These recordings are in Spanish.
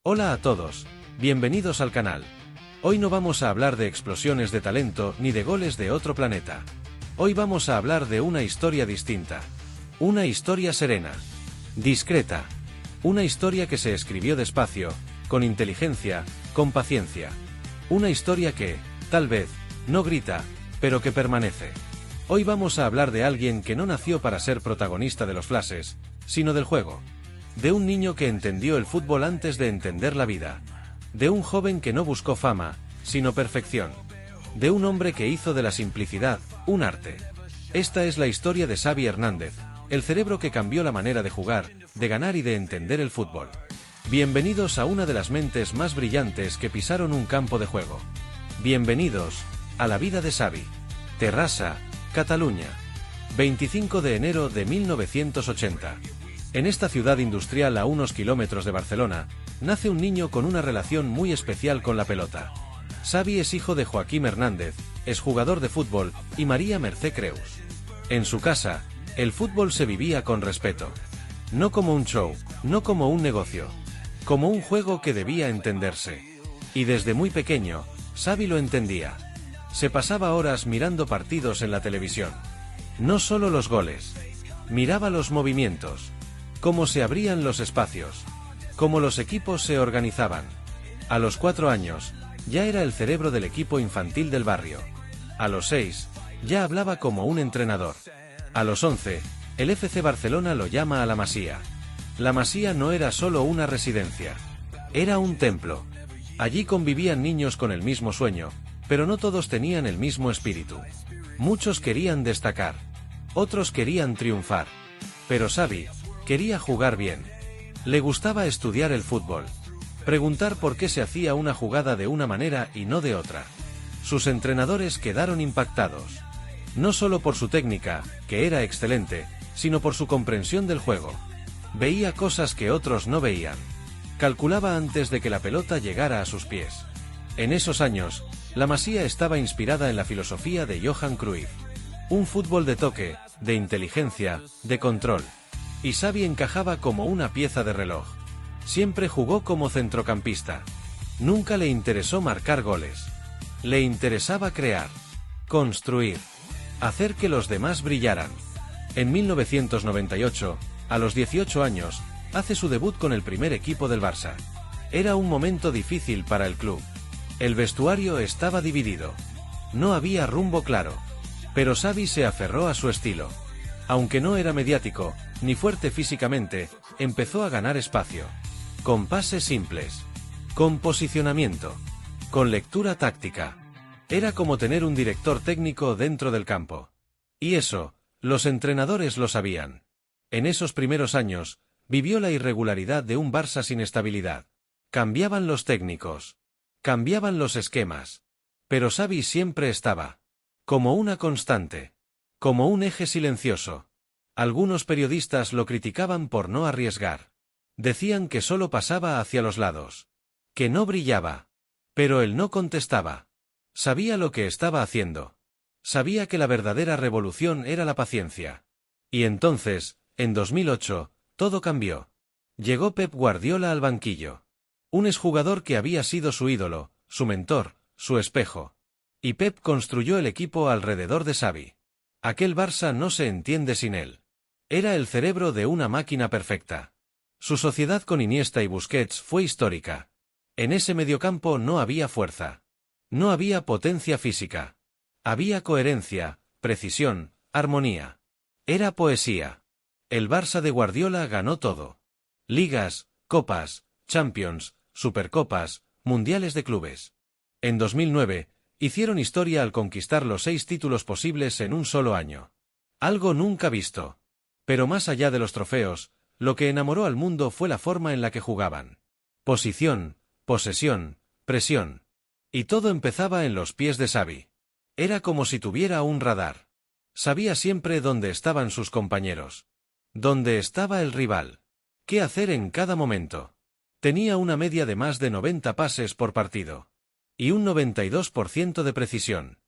Hola a todos, bienvenidos al canal. Hoy no vamos a hablar de explosiones de talento ni de goles de otro planeta. Hoy vamos a hablar de una historia distinta. Una historia serena, discreta. Una historia que se escribió despacio, con inteligencia, con paciencia. Una historia que, tal vez, no grita, pero que permanece. Hoy vamos a hablar de alguien que no nació para ser protagonista de los flashes, sino del juego. De un niño que entendió el fútbol antes de entender la vida. De un joven que no buscó fama, sino perfección. De un hombre que hizo de la simplicidad un arte. Esta es la historia de Xavi Hernández, el cerebro que cambió la manera de jugar, de ganar y de entender el fútbol. Bienvenidos a una de las mentes más brillantes que pisaron un campo de juego. Bienvenidos a la vida de Xavi. Terrassa, Cataluña. 25 de enero de 1980. En esta ciudad industrial a unos kilómetros de Barcelona, nace un niño con una relación muy especial con la pelota. Xavi es hijo de Joaquim Hernández, exjugador de fútbol, y María Mercè Creus. En su casa, el fútbol se vivía con respeto. No como un show, no como un negocio. Como un juego que debía entenderse. Y desde muy pequeño, Xavi lo entendía. Se pasaba horas mirando partidos en la televisión. No solo los goles. Miraba los movimientos. Cómo se abrían los espacios. Cómo los equipos se organizaban. A los 4 años, ya era el cerebro del equipo infantil del barrio. A los 6, ya hablaba como un entrenador. A los 11, el FC Barcelona lo llama a la Masía. La Masía no era solo una residencia. Era un templo. Allí convivían niños con el mismo sueño, pero no todos tenían el mismo espíritu. Muchos querían destacar. Otros querían triunfar. Pero Xavi quería jugar bien. Le gustaba estudiar el fútbol. Preguntar por qué se hacía una jugada de una manera y no de otra. Sus entrenadores quedaron impactados. No solo por su técnica, que era excelente, sino por su comprensión del juego. Veía cosas que otros no veían. Calculaba antes de que la pelota llegara a sus pies. En esos años, la Masía estaba inspirada en la filosofía de Johan Cruyff. Un fútbol de toque, de inteligencia, de control. Y Xavi encajaba como una pieza de reloj. Siempre jugó como centrocampista. Nunca le interesó marcar goles. Le interesaba crear, construir, hacer que los demás brillaran. En 1998, a los 18 años, hace su debut con el primer equipo del Barça. Era un momento difícil para el club. El vestuario estaba dividido. No había rumbo claro. Pero Xavi se aferró a su estilo. Aunque no era mediático, ni fuerte físicamente, empezó a ganar espacio. Con pases simples. Con posicionamiento. Con lectura táctica. Era como tener un director técnico dentro del campo. Y eso, los entrenadores lo sabían. En esos primeros años, vivió la irregularidad de un Barça sin estabilidad. Cambiaban los técnicos. Cambiaban los esquemas. Pero Xavi siempre estaba. Como una constante. Como un eje silencioso. Algunos periodistas lo criticaban por no arriesgar. Decían que solo pasaba hacia los lados. Que no brillaba. Pero él no contestaba. Sabía lo que estaba haciendo. Sabía que la verdadera revolución era la paciencia. Y entonces, en 2008, todo cambió. Llegó Pep Guardiola al banquillo. Un exjugador que había sido su ídolo, su mentor, su espejo. Y Pep construyó el equipo alrededor de Xavi. Aquel Barça no se entiende sin él. Era el cerebro de una máquina perfecta. Su sociedad con Iniesta y Busquets fue histórica. En ese mediocampo no había fuerza. No había potencia física. Había coherencia, precisión, armonía. Era poesía. El Barça de Guardiola ganó todo. Ligas, copas, Champions, Supercopas, Mundiales de clubes. En 2009, hicieron historia al conquistar los 6 títulos posibles en un solo año. Algo nunca visto. Pero más allá de los trofeos, lo que enamoró al mundo fue la forma en la que jugaban. Posición, posesión, presión. Y todo empezaba en los pies de Xavi. Era como si tuviera un radar. Sabía siempre dónde estaban sus compañeros. Dónde estaba el rival. Qué hacer en cada momento. Tenía una media de más de 90 pases por partido. Y un 92% de precisión.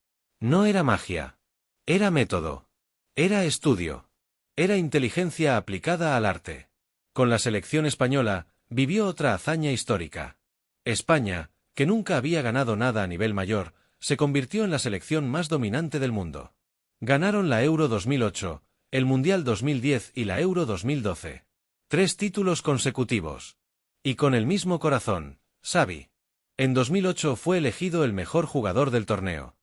No era magia. Era método. Era estudio. Era inteligencia aplicada al arte. Con la selección española, vivió otra hazaña histórica. España, que nunca había ganado nada a nivel mayor, se convirtió en la selección más dominante del mundo. Ganaron la Euro 2008, el Mundial 2010 y la Euro 2012. 3 títulos consecutivos. Y con el mismo corazón, Xavi. En 2008 fue elegido el mejor jugador del torneo.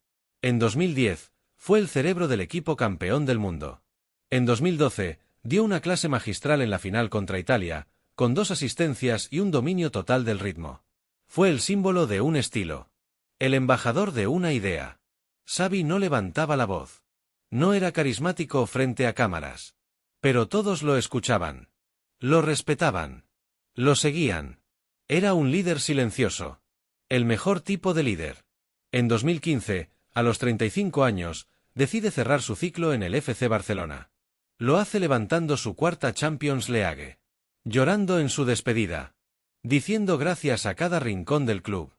En 2010, fue el cerebro del equipo campeón del mundo. En 2012, dio una clase magistral en la final contra Italia, con 2 asistencias y un dominio total del ritmo. Fue el símbolo de un estilo. El embajador de una idea. Xavi no levantaba la voz. No era carismático frente a cámaras. Pero todos lo escuchaban. Lo respetaban. Lo seguían. Era un líder silencioso. El mejor tipo de líder. En 2015, a los 35 años, decide cerrar su ciclo en el FC Barcelona. Lo hace levantando su 4ª Champions League. Llorando en su despedida. Diciendo gracias a cada rincón del club.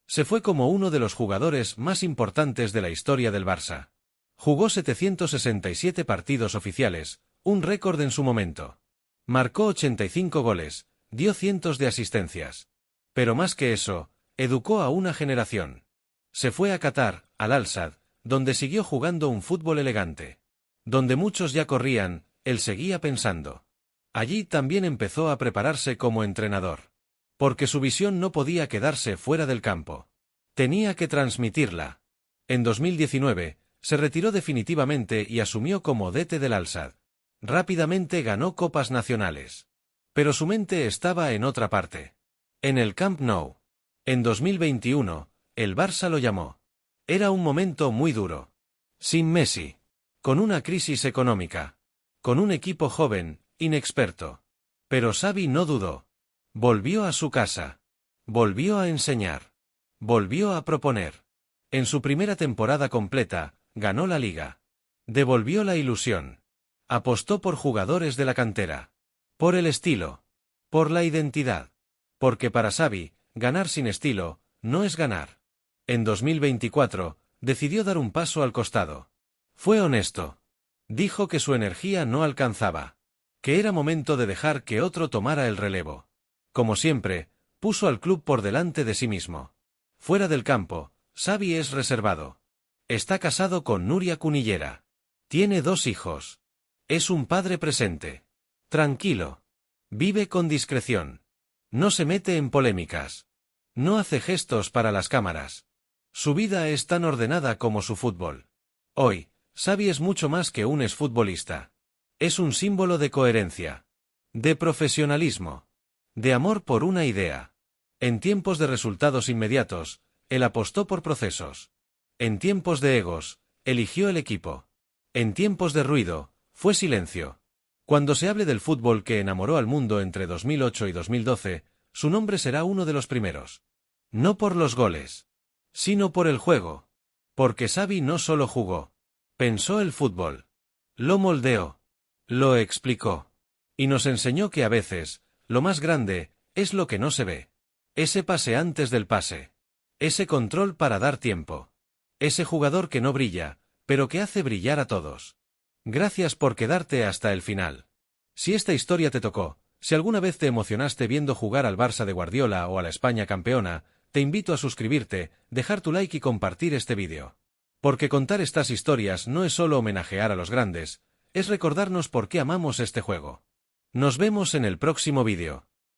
Se fue como uno de los jugadores más importantes de la historia del Barça. Jugó 767 partidos oficiales, un récord en su momento. Marcó 85 goles, dio cientos de asistencias. Pero más que eso, educó a una generación. Se fue a Qatar, al Al-Sadd, donde siguió jugando un fútbol elegante. Donde muchos ya corrían, él seguía pensando. Allí también empezó a prepararse como entrenador. Porque su visión no podía quedarse fuera del campo. Tenía que transmitirla. En 2019, se retiró definitivamente y asumió como DT del Al-Sadd. Rápidamente ganó copas nacionales. Pero su mente estaba en otra parte. En el Camp Nou. En 2021, el Barça lo llamó. Era un momento muy duro. Sin Messi. Con una crisis económica. Con un equipo joven, inexperto. Pero Xavi no dudó. Volvió a su casa. Volvió a enseñar. Volvió a proponer. En su primera temporada completa, ganó la Liga. Devolvió la ilusión. Apostó por jugadores de la cantera. Por el estilo. Por la identidad. Porque para Xavi, ganar sin estilo, no es ganar. En 2024, decidió dar un paso al costado. Fue honesto. Dijo que su energía no alcanzaba. Que era momento de dejar que otro tomara el relevo. Como siempre, puso al club por delante de sí mismo. Fuera del campo, Xavi es reservado. Está casado con Núria Cunillera. Tiene 2 hijos. Es un padre presente. Tranquilo. Vive con discreción. No se mete en polémicas. No hace gestos para las cámaras. Su vida es tan ordenada como su fútbol. Hoy, Xavi es mucho más que un exfutbolista. Es un símbolo de coherencia. De profesionalismo. De amor por una idea. En tiempos de resultados inmediatos, él apostó por procesos. En tiempos de egos, eligió el equipo. En tiempos de ruido, fue silencio. Cuando se hable del fútbol que enamoró al mundo entre 2008 y 2012, su nombre será uno de los primeros. No por los goles, sino por el juego. Porque Xavi no solo jugó. Pensó el fútbol. Lo moldeó. Lo explicó. Y nos enseñó que a veces, lo más grande, es lo que no se ve. Ese pase antes del pase. Ese control para dar tiempo. Ese jugador que no brilla, pero que hace brillar a todos. Gracias por quedarte hasta el final. Si esta historia te tocó, si alguna vez te emocionaste viendo jugar al Barça de Guardiola o a la España campeona, te invito a suscribirte, dejar tu like y compartir este vídeo. Porque contar estas historias no es solo homenajear a los grandes, es recordarnos por qué amamos este juego. Nos vemos en el próximo vídeo.